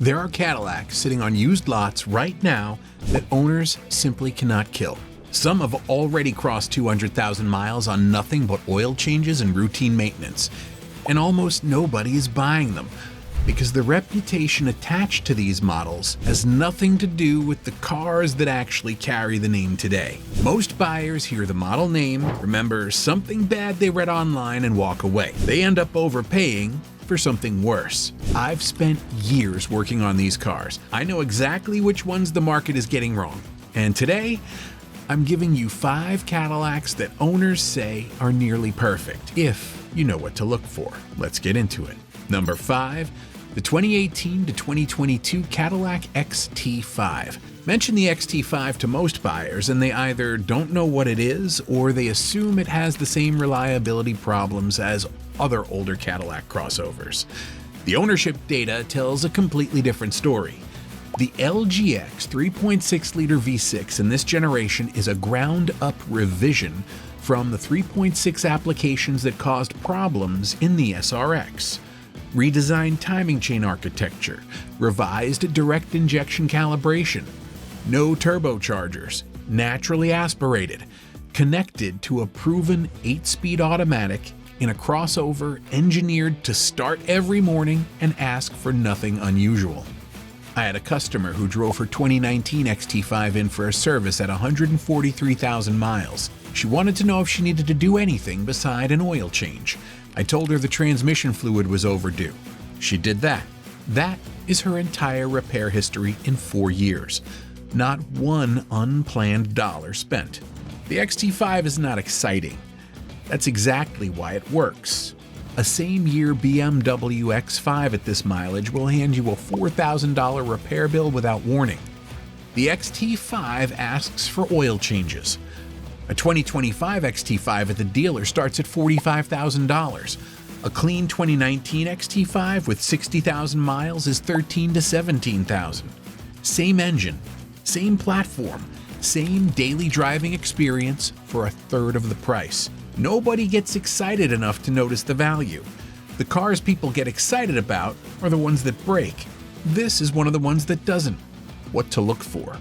There are Cadillacs sitting on used lots right now that owners simply cannot kill. Some have already crossed 200,000 miles on nothing but oil changes and routine maintenance, and almost nobody is buying them because the reputation attached to these models has nothing to do with the cars that actually carry the name today. Most buyers hear the model name, remember something bad they read online, and walk away. They end up overpaying for something worse. I've spent years working on these cars. I know exactly which ones the market is getting wrong. And today, I'm giving you 5 Cadillacs that owners say are nearly perfect, if you know what to look for. Let's get into it. Number 5, the 2018 to 2022 Cadillac XT5. Mention the XT5 to most buyers and they either don't know what it is or they assume it has the same reliability problems as other older Cadillac crossovers. The ownership data tells a completely different story. The LGX 3.6-liter V6 in this generation is a ground-up revision from the 3.6 applications that caused problems in the SRX. Redesigned timing chain architecture, revised direct injection calibration, no turbochargers, naturally aspirated, connected to a proven 8-speed automatic in a crossover engineered to start every morning and ask for nothing unusual. I had a customer who drove her 2019 XT5 in for a service at 143,000 miles. She wanted to know if she needed to do anything beside an oil change. I told her the transmission fluid was overdue. She did that. That is her entire repair history in 4 years. Not one unplanned dollar spent. The XT5 is not exciting. That's exactly why it works. A same-year BMW X5 at this mileage will hand you a $4,000 repair bill without warning. The XT5 asks for oil changes. A 2025 XT5 at the dealer starts at $45,000. A clean 2019 XT5 with 60,000 miles is $13,000 to $17,000. Same engine, same platform, same daily driving experience for a third of the price. Nobody gets excited enough to notice the value. The cars people get excited about are the ones that break. This is one of the ones that doesn't. What to look for.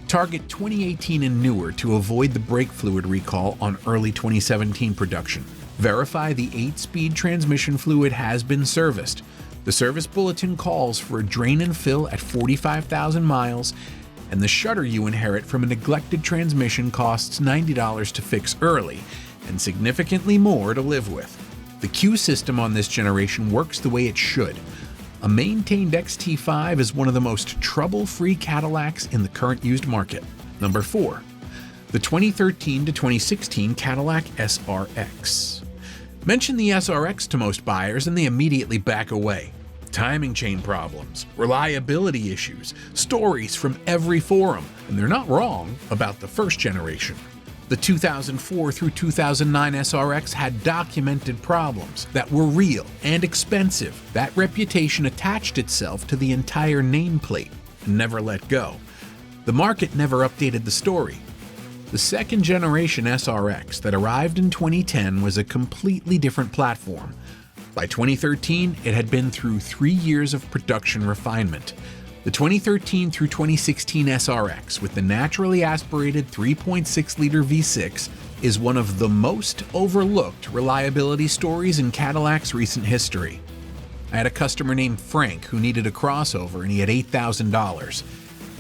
Target 2018 and newer to avoid the brake fluid recall on early 2017 production. Verify the 8-speed transmission fluid has been serviced. The service bulletin calls for a drain and fill at 45,000 miles, and the shudder you inherit from a neglected transmission costs $90 to fix early, and significantly more to live with. The Q system on this generation works the way it should. A maintained XT5 is one of the most trouble-free Cadillacs in the current used market. Number 4, the 2013 to 2016 Cadillac SRX. Mention the SRX to most buyers and they immediately back away. Timing chain problems, reliability issues, stories from every forum, and they're not wrong about the first generation. The 2004 through 2009 SRX had documented problems that were real and expensive. That reputation attached itself to the entire nameplate and never let go. The market never updated the story. The second generation SRX that arrived in 2010 was a completely different platform. By 2013, it had been through 3 years of production refinement. The 2013 through 2016 SRX with the naturally aspirated 3.6-liter V6 is one of the most overlooked reliability stories in Cadillac's recent history. I had a customer named Frank who needed a crossover and he had $8,000.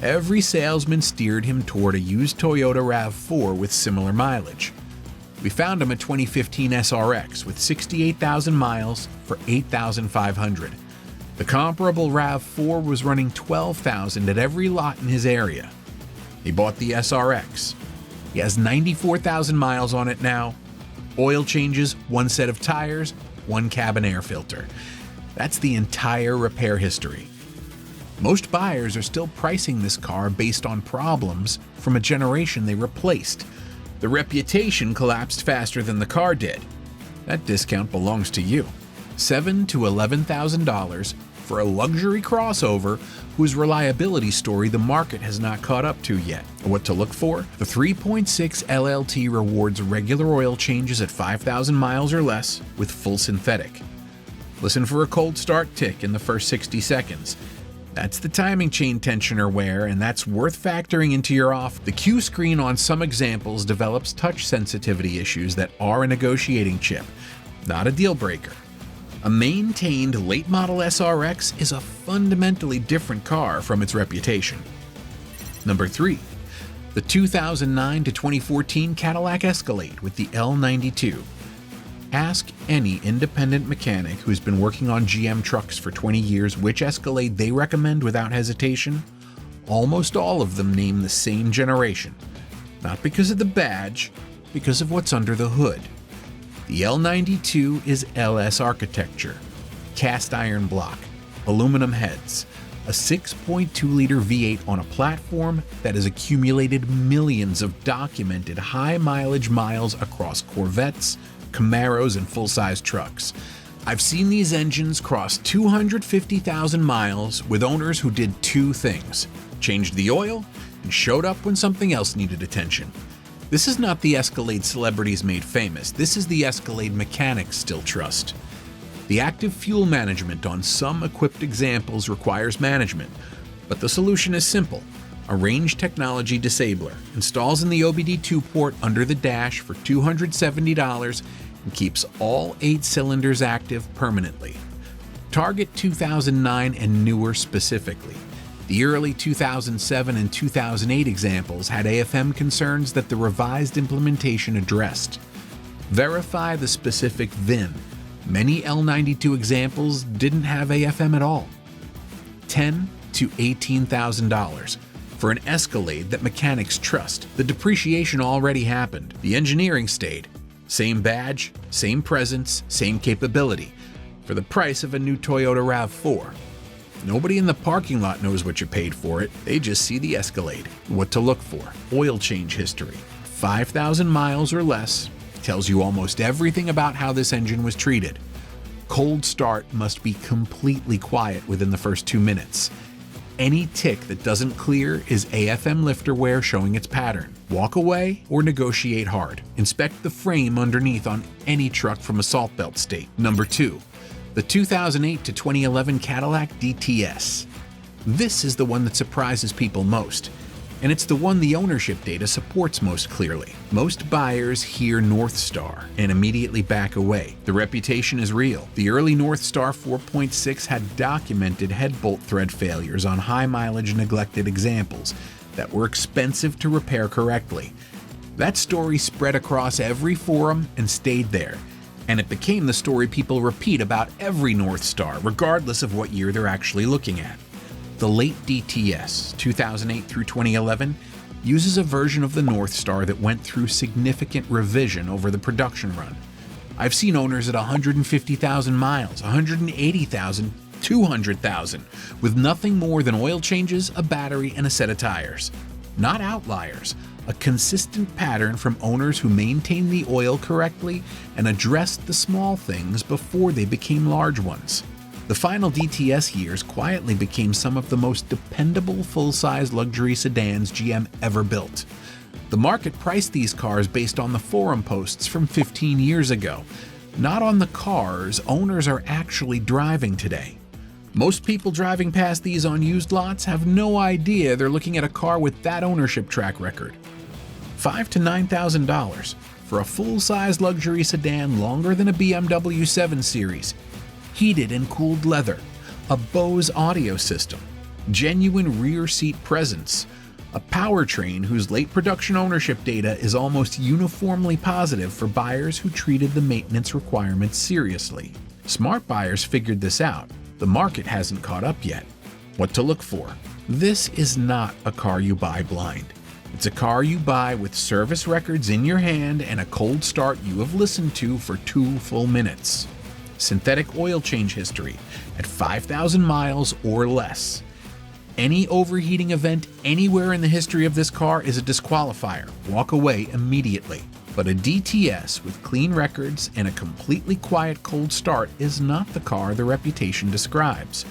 Every salesman steered him toward a used Toyota RAV4 with similar mileage. We found him a 2015 SRX with 68,000 miles for $8,500. The comparable RAV4 was running $12,000 at every lot in his area. He bought the SRX. He has 94,000 miles on it now. Oil changes, 1 set of tires, 1 cabin air filter. That's the entire repair history. Most buyers are still pricing this car based on problems from a generation they replaced. The reputation collapsed faster than the car did. That discount belongs to you. $7,000 to $11,000 for a luxury crossover whose reliability story the market has not caught up to yet. What to look for? The 3.6 LLT rewards regular oil changes at 5,000 miles or less with full synthetic. Listen for a cold start tick in the first 60 seconds. That's the timing chain tensioner wear, and that's worth factoring into your offer. The Q screen on some examples develops touch sensitivity issues that are a negotiating chip, not a deal breaker. A maintained late model SRX is a fundamentally different car from its reputation. Number 3. The 2009 to 2014 Cadillac Escalade with the L92. Ask any independent mechanic who's been working on GM trucks for 20 years which Escalade they recommend without hesitation. Almost all of them name the same generation. Not because of the badge, because of what's under the hood. The L92 is LS architecture, cast iron block, aluminum heads, a 6.2-liter V8 on a platform that has accumulated millions of documented high-mileage miles across Corvettes, Camaros, and full-size trucks. I've seen these engines cross 250,000 miles with owners who did two things: changed the oil and showed up when something else needed attention. This is not the Escalade celebrities made famous. This is the Escalade mechanics still trust. The active fuel management on some equipped examples requires management, but the solution is simple. A range technology disabler installs in the OBD2 port under the dash for $270 and keeps all 8 cylinders active permanently. Target 2009 and newer specifically. The early 2007 and 2008 examples had AFM concerns that the revised implementation addressed. Verify the specific VIN. Many L92 examples didn't have AFM at all. $10,000 to $18,000 for an Escalade that mechanics trust. The depreciation already happened. The engineering stayed. Same badge, same presence, same capability, for the price of a new Toyota RAV4. Nobody in the parking lot knows what you paid for it. They just see the Escalade. What to look for: oil change history. 5,000 miles or less tells you almost everything about how this engine was treated. Cold start must be completely quiet within the first 2 minutes. Any tick that doesn't clear is AFM lifter wear showing its pattern. Walk away or negotiate hard. Inspect the frame underneath on any truck from a salt belt state. Number 2. The 2008 to 2011 Cadillac DTS. This is the one that surprises people most, and it's the one the ownership data supports most clearly. Most buyers hear North Star and immediately back away. The reputation is real. The early North Star 4.6 had documented head bolt thread failures on high mileage neglected examples that were expensive to repair correctly. That story spread across every forum and stayed there, and it became the story people repeat about every North Star, regardless of what year they're actually looking at. The late DTS, 2008 through 2011, uses a version of the North Star that went through significant revision over the production run. I've seen owners at 150,000 miles, 180,000, 200,000, with nothing more than oil changes, a battery, and a set of tires. Not outliers, a consistent pattern from owners who maintained the oil correctly and addressed the small things before they became large ones. The final DTS years quietly became some of the most dependable full-size luxury sedans GM ever built. The market priced these cars based on the forum posts from 15 years ago, not on the cars owners are actually driving today. Most people driving past these on used lots have no idea they're looking at a car with that ownership track record. $5,000 to $9,000 for a full-size luxury sedan longer than a BMW 7 Series, heated and cooled leather, a Bose audio system, genuine rear seat presence, a powertrain whose late production ownership data is almost uniformly positive for buyers who treated the maintenance requirements seriously. Smart buyers figured this out. The market hasn't caught up yet. What to look for? This is not a car you buy blind. It's a car you buy with service records in your hand and a cold start you have listened to for 2 full minutes. Synthetic oil change history at 5,000 miles or less. Any overheating event anywhere in the history of this car is a disqualifier. Walk away immediately. But a DTS with clean records and a completely quiet cold start is not the car the reputation describes.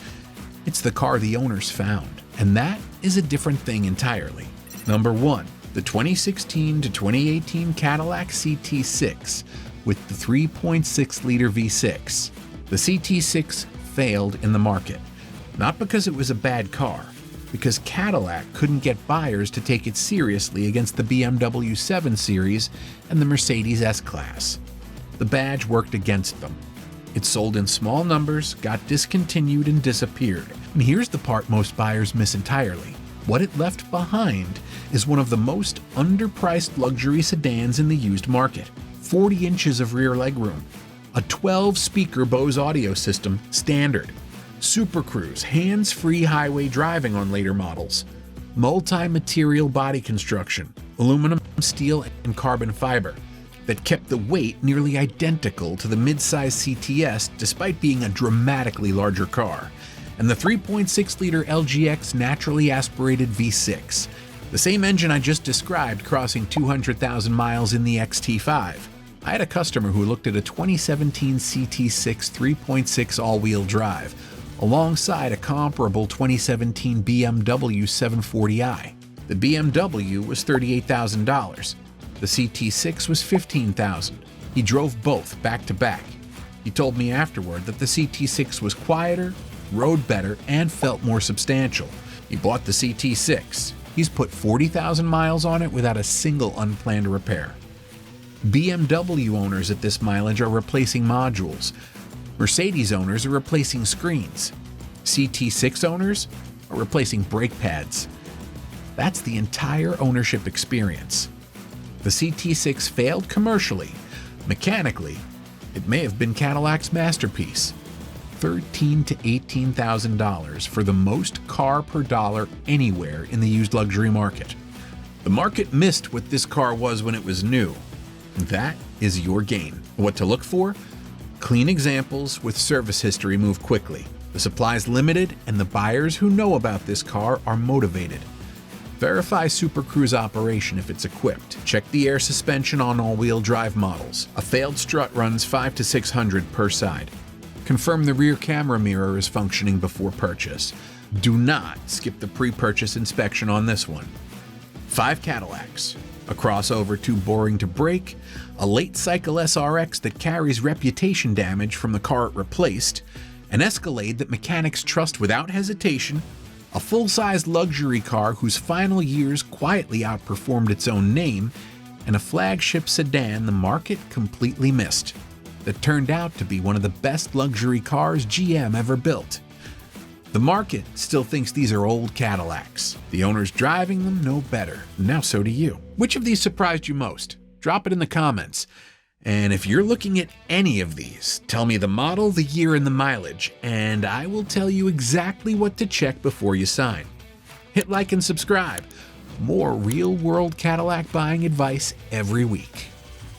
It's the car the owners found, and that is a different thing entirely. Number 1. The 2016 to 2018 Cadillac CT6 with the 3.6-liter V6. The CT6 failed in the market. Not because it was a bad car, because Cadillac couldn't get buyers to take it seriously against the BMW 7 Series and the Mercedes S-Class. The badge worked against them. It sold in small numbers, got discontinued, and disappeared. And here's the part most buyers miss entirely. What it left behind is one of the most underpriced luxury sedans in the used market. 40 inches of rear legroom, a 12-speaker Bose audio system standard, Super Cruise hands-free highway driving on later models, multi-material body construction, aluminum, steel, and carbon fiber that kept the weight nearly identical to the mid-size CTS despite being a dramatically larger car, and the 3.6-liter LGX naturally aspirated V6, the same engine I just described crossing 200,000 miles in the XT5. I had a customer who looked at a 2017 CT6 3.6 all-wheel drive alongside a comparable 2017 BMW 740i. The BMW was $38,000. The CT6 was $15,000. He drove both back to back. He told me afterward that the CT6 was quieter, rode better, and felt more substantial. He bought the CT6. He's put 40,000 miles on it without a single unplanned repair. BMW owners at this mileage are replacing modules. Mercedes owners are replacing screens. CT6 owners are replacing brake pads. That's the entire ownership experience. The CT6 failed commercially. Mechanically, it may have been Cadillac's masterpiece. $13,000 to $18,000 for the most car per dollar anywhere in the used luxury market. The market missed what this car was when it was new. That is your gain. What to look for? Clean examples with service history move quickly. The supply's limited, and the buyers who know about this car are motivated. Verify Super Cruise operation if it's equipped. Check the air suspension on all-wheel drive models. A failed strut runs $500 to $600 per side. Confirm the rear camera mirror is functioning before purchase. Do not skip the pre-purchase inspection on this one. 5 Cadillacs. A crossover too boring to break, a late-cycle SRX that carries reputation damage from the car it replaced, an Escalade that mechanics trust without hesitation, a full-size luxury car whose final years quietly outperformed its own name, and a flagship sedan the market completely missed, that turned out to be one of the best luxury cars GM ever built. The market still thinks these are old Cadillacs. The owners driving them know better. Now so do you. Which of these surprised you most? Drop it in the comments. And if you're looking at any of these, tell me the model, the year, and the mileage, and I will tell you exactly what to check before you sign. Hit like and subscribe. More real-world Cadillac buying advice every week.